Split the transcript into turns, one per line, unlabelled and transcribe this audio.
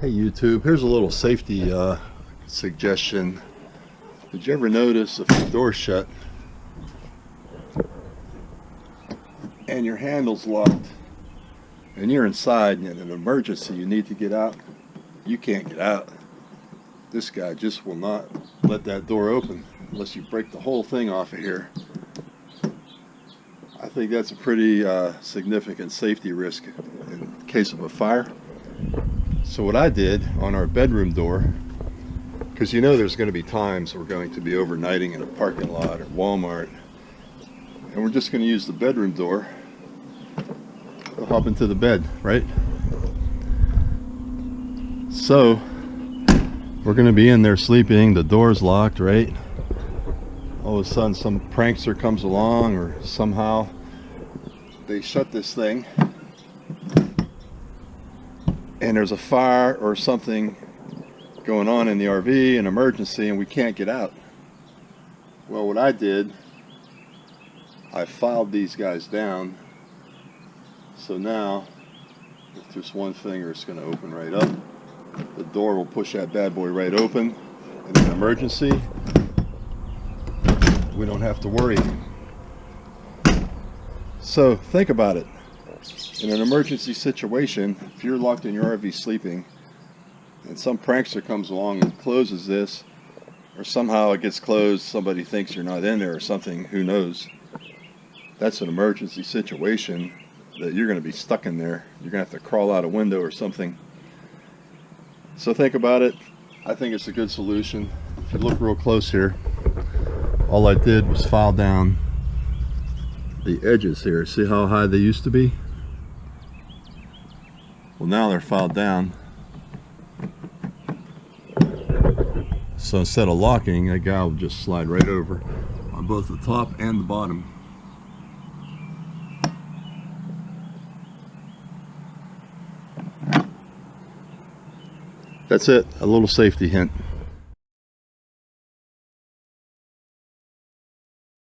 Hey YouTube, here's a little safety suggestion. Did you ever notice if the door's shut and your handle's locked and you're inside and in an emergency you need to get out, you can't get out? This guy just will not let that door open unless you break the whole thing off of here. I think that's a pretty significant safety risk in case of a fire. So what I did on our bedroom door, because you know there's going to be times we're going to be overnighting in a parking lot or Walmart, and we're just going to use the bedroom door to hop into the bed, right? So we're going to be in there sleeping, the door's locked, right? All of a sudden some prankster comes along, or somehow they shut this thing and there's a fire or something going on in the RV, an emergency, and we can't get out. Well, what I did, I filed these guys down, so now with just one finger it's going to open right up. The door will push that bad boy right open. In an emergency, we don't have to worry. So think about it. In an emergency situation, if you're locked in your RV sleeping and some prankster comes along and closes this, or somehow it gets closed, somebody thinks you're not in there or something, who knows, that's an emergency situation that you're going to be stuck in there. You're going to have to crawl out a window or something. So think about it. I think it's a good solution. If you look real close here, all I did was file down the edges here. See how high they used to be? Well, now they're filed down. So instead of locking, that guy will just slide right over on both the top and the bottom. That's it, a little safety hint.